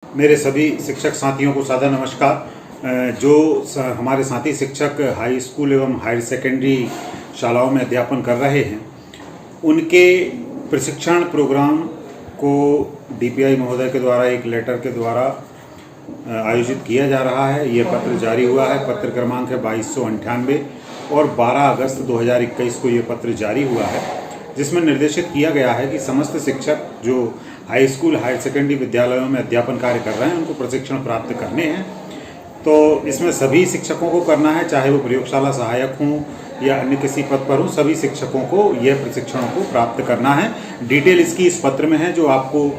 मेरे सभी शिक्षक साथियों को सादर नमस्कार। जो हमारे साथी शिक्षक हाई स्कूल एवं हायर सेकेंडरी शालाओं में अध्यापन कर रहे हैं, उनके प्रशिक्षण प्रोग्राम को डीपीआई महोदय के द्वारा एक लेटर के द्वारा आयोजित किया जा रहा है। ये पत्र जारी हुआ है। पत्र क्रमांक है 2298 और 12 अगस्त 2021 को ये पत्र जारी हुआ है, जिसमें निर्देशित किया गया है कि समस्त शिक्षक जो हाई स्कूल हायर सेकेंडरी विद्यालयों में अध्यापन कार्य कर रहे हैं उनको प्रशिक्षण प्राप्त करने हैं। तो इसमें सभी शिक्षकों को करना है, चाहे वो प्रयोगशाला सहायक हों या अन्य किसी पद पर हो, सभी शिक्षकों को यह प्रशिक्षणों को प्राप्त करना है। डिटेल इसकी इस पत्र में है, जो आपको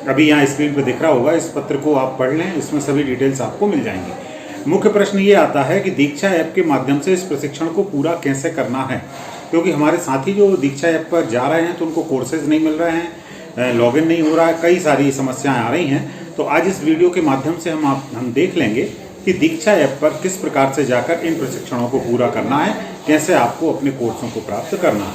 अभी यहाँ स्क्रीन पर दिख रहा होगा। इस पत्र को आप पढ़ लें, इसमें सभी डिटेल्स आपको मिल जाएंगी। मुख्य प्रश्न ये आता है कि दीक्षा ऐप के माध्यम से इस प्रशिक्षण को पूरा कैसे करना है, क्योंकि हमारे साथी जो दीक्षा ऐप पर जा रहे हैं तो उनको कोर्सेज नहीं मिल रहे हैं, लॉगिन नहीं हो रहा है, कई सारी समस्याएं आ रही हैं। तो आज इस वीडियो के माध्यम से हम देख लेंगे कि दीक्षा ऐप पर किस प्रकार से जाकर इन प्रशिक्षणों को पूरा करना है, कैसे आपको अपने कोर्सों को प्राप्त करना है।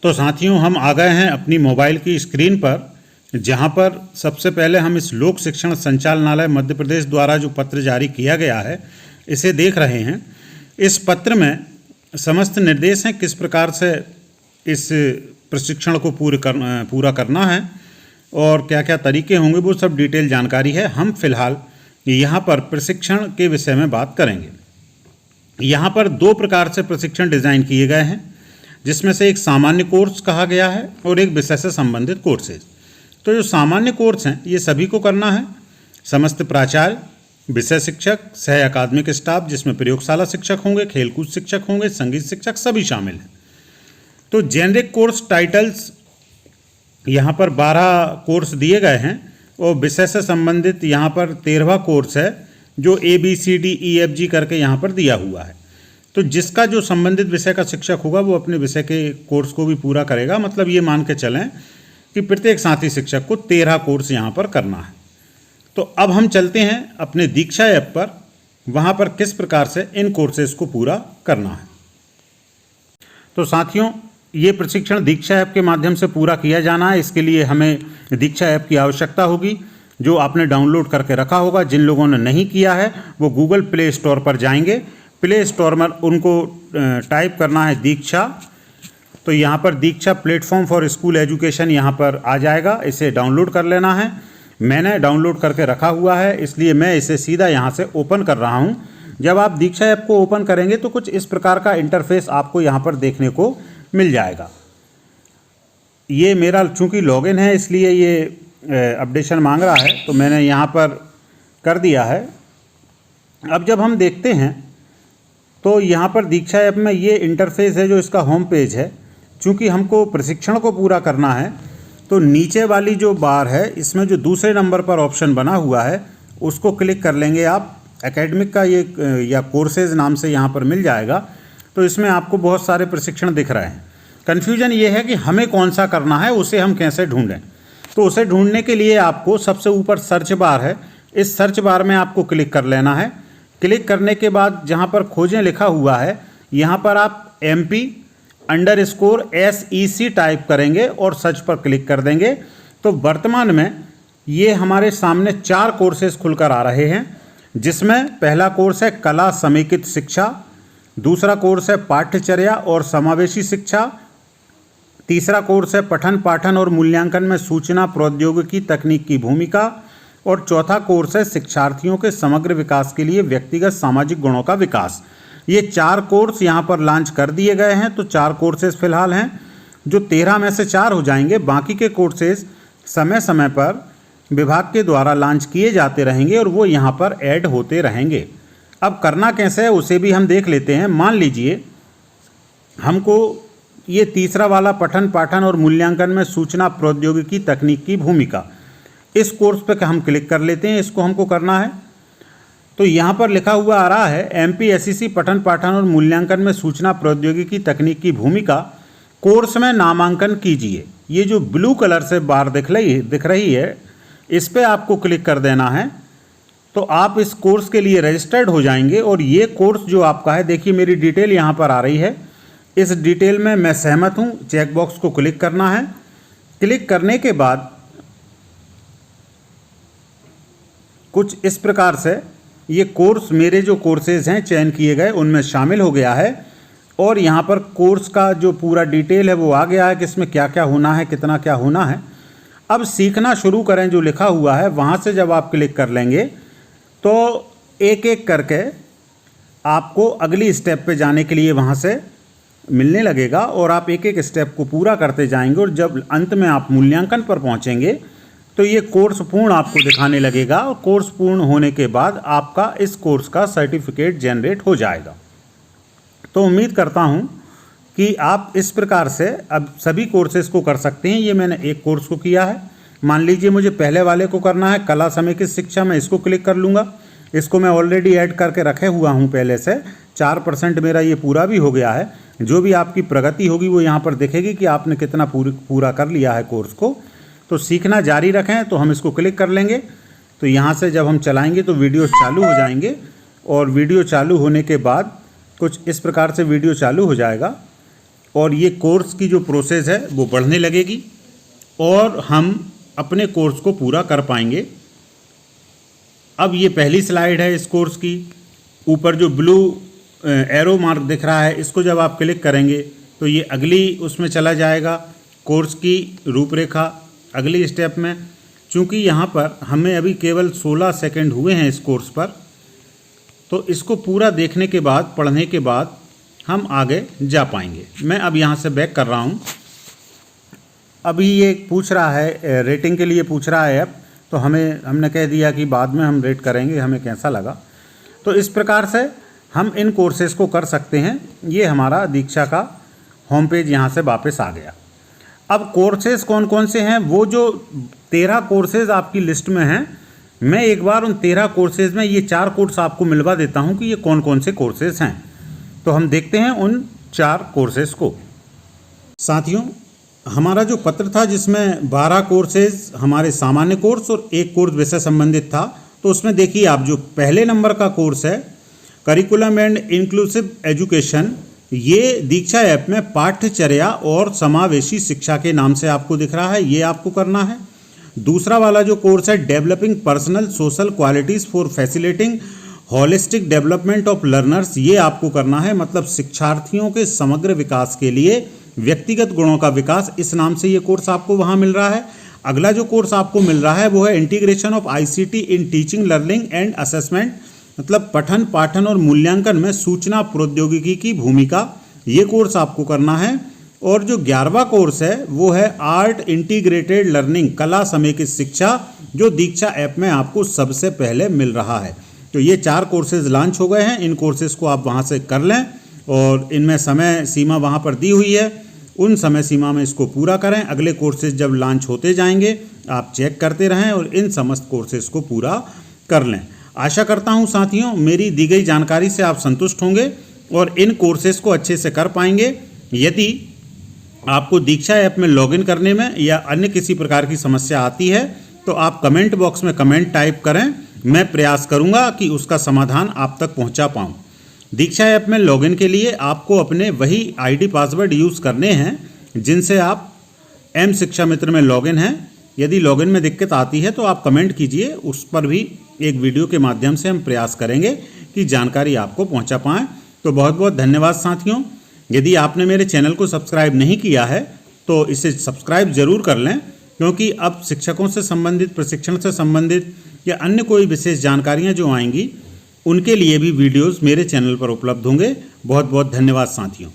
तो साथियों, हम आ गए हैं अपनी मोबाइल की स्क्रीन पर, जहां पर सबसे पहले हम इस लोक शिक्षण संचालनालय मध्य प्रदेश द्वारा जो पत्र जारी किया गया है इसे देख रहे हैं। इस पत्र में समस्त निर्देश हैं किस प्रकार से इस प्रशिक्षण को पूरा करना है और क्या क्या तरीके होंगे, वो सब डिटेल जानकारी है। हम फिलहाल यहाँ पर प्रशिक्षण के विषय में बात करेंगे। यहाँ पर दो प्रकार से प्रशिक्षण डिज़ाइन किए गए हैं, जिसमें से एक सामान्य कोर्स कहा गया है और एक विषय से संबंधित कोर्सेज। तो जो सामान्य कोर्स हैं ये सभी को करना है। समस्त प्राचार्य, विषय शिक्षक, सह अकादमिक स्टाफ जिसमें प्रयोगशाला शिक्षक होंगे, खेलकूद शिक्षक होंगे, संगीत शिक्षक सभी शामिल हैं। तो जेनरिक कोर्स टाइटल्स यहाँ पर 12 कोर्स दिए गए हैं और विषय से संबंधित यहाँ पर 13वां कोर्स है, जो ABCDEFG करके यहाँ पर दिया हुआ है। तो जिसका जो संबंधित विषय का शिक्षक होगा वो अपने विषय के कोर्स को भी पूरा करेगा। मतलब ये मान के चलें कि प्रत्येक साथी शिक्षक को 13 कोर्स यहाँ पर करना है। तो अब हम चलते हैं अपने दीक्षा ऐप पर, वहाँ पर किस प्रकार से इन कोर्सेज को पूरा करना है। तो साथियों, ये प्रशिक्षण दीक्षा ऐप के माध्यम से पूरा किया जाना है। इसके लिए हमें दीक्षा ऐप की आवश्यकता होगी, जो आपने डाउनलोड करके रखा होगा। जिन लोगों ने नहीं किया है वो गूगल प्ले स्टोर पर जाएंगे। प्ले स्टोर में उनको टाइप करना है दीक्षा। तो यहाँ पर दीक्षा प्लेटफॉर्म फॉर स्कूल एजुकेशन यहाँ पर आ जाएगा। इसे डाउनलोड कर लेना है। मैंने डाउनलोड करके रखा हुआ है, इसलिए मैं इसे सीधा यहाँ से ओपन कर रहा हूँ। जब आप दीक्षा ऐप को ओपन करेंगे तो कुछ इस प्रकार का इंटरफेस आपको यहाँ पर देखने को मिल जाएगा। ये मेरा चूँकि लॉगिन है इसलिए ये अपडेशन मांग रहा है, तो मैंने यहाँ पर कर दिया है। अब जब हम देखते हैं तो यहाँ पर दीक्षा ऐप में ये इंटरफेस है, जो इसका होम पेज है। चूँकि हमको प्रशिक्षण को पूरा करना है तो नीचे वाली जो बार है इसमें जो दूसरे नंबर पर ऑप्शन बना हुआ है उसको क्लिक कर लेंगे आप। एकेडमिक का ये या कोर्सेज नाम से यहाँ पर मिल जाएगा। तो इसमें आपको बहुत सारे प्रशिक्षण दिख रहे हैं। कन्फ्यूजन ये है कि हमें कौन सा करना है, उसे हम कैसे ढूंढें। तो उसे ढूंढने के लिए आपको सबसे ऊपर सर्च बार है, इस सर्च बार में आपको क्लिक कर लेना है। क्लिक करने के बाद जहाँ पर खोजें लिखा हुआ है, यहाँ पर आप MP_SEC टाइप करेंगे और सर्च पर क्लिक कर देंगे। तो वर्तमान में ये हमारे सामने 4 कोर्सेज खुलकर आ रहे हैं, जिसमें पहला कोर्स है कला समेकित शिक्षा, दूसरा कोर्स है पाठ्यचर्या और समावेशी शिक्षा, तीसरा कोर्स है पठन पाठन और मूल्यांकन में सूचना प्रौद्योगिकी तकनीक की भूमिका, और चौथा कोर्स है शिक्षार्थियों के समग्र विकास के लिए व्यक्तिगत सामाजिक गुणों का विकास। ये 4 कोर्स यहाँ पर लॉन्च कर दिए गए हैं। तो 4 कोर्सेज फिलहाल हैं, जो 13 में से 4 हो जाएंगे। बाकी के कोर्सेज समय समय पर विभाग के द्वारा लॉन्च किए जाते रहेंगे और वो यहाँ पर ऐड होते रहेंगे। अब करना कैसे है उसे भी हम देख लेते हैं। मान लीजिए हमको ये तीसरा वाला पठन पाठन और मूल्यांकन में सूचना प्रौद्योगिकी तकनीक की भूमिका, इस कोर्स पे हम क्लिक कर लेते हैं। इसको हमको करना है। तो यहाँ पर लिखा हुआ आ रहा है MPSEC पठन पाठन और मूल्यांकन में सूचना प्रौद्योगिकी तकनीक की भूमिका, कोर्स में नामांकन कीजिए। ये जो ब्लू कलर से बार दिख रही है, इस पर आपको क्लिक कर देना है। तो आप इस कोर्स के लिए रजिस्टर्ड हो जाएंगे और ये कोर्स जो आपका है, देखिए मेरी डिटेल यहाँ पर आ रही है। इस डिटेल में मैं सहमत हूँ, चेक बॉक्स को क्लिक करना है। क्लिक करने के बाद कुछ इस प्रकार से ये कोर्स मेरे जो कोर्सेज हैं चयन किए गए उनमें शामिल हो गया है और यहाँ पर कोर्स का जो पूरा डिटेल है वो आ गया है कि इसमें क्या क्या होना है, कितना क्या होना है। अब सीखना शुरू करें जो लिखा हुआ है वहाँ से जब आप क्लिक कर लेंगे तो एक एक करके आपको अगली स्टेप पे जाने के लिए वहाँ से मिलने लगेगा और आप एक एक स्टेप को पूरा करते जाएंगे और जब अंत में आप मूल्यांकन पर पहुँचेंगे तो ये कोर्स पूर्ण आपको दिखाने लगेगा और कोर्स पूर्ण होने के बाद आपका इस कोर्स का सर्टिफिकेट जनरेट हो जाएगा। तो उम्मीद करता हूँ कि आप इस प्रकार से अब सभी कोर्सेज को कर सकते हैं। ये मैंने एक कोर्स को किया है। मान लीजिए मुझे पहले वाले को करना है, कला समेकित शिक्षा, मैं इसको क्लिक कर लूँगा। इसको मैं ऑलरेडी ऐड करके रखे हुआ हूँ पहले से। 4% मेरा ये पूरा भी हो गया है। जो भी आपकी प्रगति होगी वो यहाँ पर दिखेगी कि आपने कितना पूरा कर लिया है कोर्स को। तो सीखना जारी रखें, तो हम इसको क्लिक कर लेंगे। तो यहाँ से जब हम चलाएंगे तो वीडियो चालू हो जाएंगे और वीडियो चालू होने के बाद कुछ इस प्रकार से वीडियो चालू हो जाएगा और ये कोर्स की जो प्रोसेस है वो बढ़ने लगेगी और हम अपने कोर्स को पूरा कर पाएंगे। अब ये पहली स्लाइड है इस कोर्स की। ऊपर जो ब्लू एरो मार्क दिख रहा है इसको जब आप क्लिक करेंगे तो ये अगली उसमें चला जाएगा, कोर्स की रूपरेखा अगली स्टेप में। चूँकि यहाँ पर हमें अभी केवल 16 सेकंड हुए हैं इस कोर्स पर, तो इसको पूरा देखने के बाद, पढ़ने के बाद हम आगे जा पाएंगे। मैं अब यहाँ से बैक कर रहा हूँ। अभी ये पूछ रहा है, रेटिंग के लिए पूछ रहा है ऐप, तो हमने कह दिया कि बाद में हम रेट करेंगे हमें कैसा लगा। तो इस प्रकार से हम इन कोर्सेज़ को कर सकते हैं। ये हमारा दीक्षा का होम पेज यहाँ से वापस आ गया। अब कोर्सेज़ कौन कौन से हैं, वो जो 13 कोर्सेज़ आपकी लिस्ट में हैं, मैं एक बार उन 13 कोर्सेज़ में ये 4 कोर्स आपको मिलवा देता हूँ कि ये कौन कौन से कोर्सेज़ हैं। तो हम देखते हैं उन 4 कोर्सेज़ को। साथियों, हमारा जो पत्र था जिसमें 12 कोर्सेज़ हमारे सामान्य कोर्स और 1 कोर्स विषय संबंधित था, तो उसमें देखिए आप जो पहले नंबर का कोर्स है करिकुलम एंड इंक्लूसिव एजुकेशन, ये दीक्षा ऐप में पाठ्यचर्या और समावेशी शिक्षा के नाम से आपको दिख रहा है, ये आपको करना है। दूसरा वाला जो कोर्स है developing personal social qualities for facilitating holistic development of learners, ये आपको करना है। मतलब शिक्षार्थियों के समग्र विकास के लिए व्यक्तिगत गुणों का विकास, इस नाम से ये कोर्स आपको वहाँ मिल रहा है। अगला जो कोर्स आपको मिल रहा है वो है integration of ICT in teaching learning and assessment, मतलब पठन पाठन और मूल्यांकन में सूचना प्रौद्योगिकी की भूमिका, ये कोर्स आपको करना है। और जो 11वां कोर्स है वो है आर्ट इंटीग्रेटेड लर्निंग, कला समेकित शिक्षा, जो दीक्षा ऐप में आपको सबसे पहले मिल रहा है। तो ये 4 कोर्सेज लॉन्च हो गए हैं। इन कोर्सेज को आप वहाँ से कर लें और इनमें समय सीमा वहाँ पर दी हुई है, उन समय सीमा में इसको पूरा करें। अगले कोर्सेज जब लॉन्च होते जाएंगे आप चेक करते रहें और इन समस्त कोर्सेज को पूरा कर लें। आशा करता हूं साथियों मेरी दी गई जानकारी से आप संतुष्ट होंगे और इन कोर्सेज को अच्छे से कर पाएंगे। यदि आपको दीक्षा ऐप में लॉगिन करने में या अन्य किसी प्रकार की समस्या आती है तो आप कमेंट बॉक्स में कमेंट टाइप करें, मैं प्रयास करूंगा कि उसका समाधान आप तक पहुंचा पाऊं। दीक्षा ऐप में लॉगिन के लिए आपको अपने वही ID पासवर्ड यूज़ करने हैं जिनसे आप M शिक्षा मित्र में लॉगिन हैं। यदि लॉगिन में दिक्कत आती है तो आप कमेंट कीजिए, उस पर भी एक वीडियो के माध्यम से हम प्रयास करेंगे कि जानकारी आपको पहुंचा पाएँ। तो बहुत बहुत धन्यवाद साथियों। यदि आपने मेरे चैनल को सब्सक्राइब नहीं किया है तो इसे सब्सक्राइब ज़रूर कर लें, क्योंकि अब शिक्षकों से संबंधित, प्रशिक्षण से संबंधित या अन्य कोई विशेष जानकारियां जो आएंगी उनके लिए भी वीडियोस मेरे चैनल पर उपलब्ध होंगे। बहुत बहुत धन्यवाद साथियों।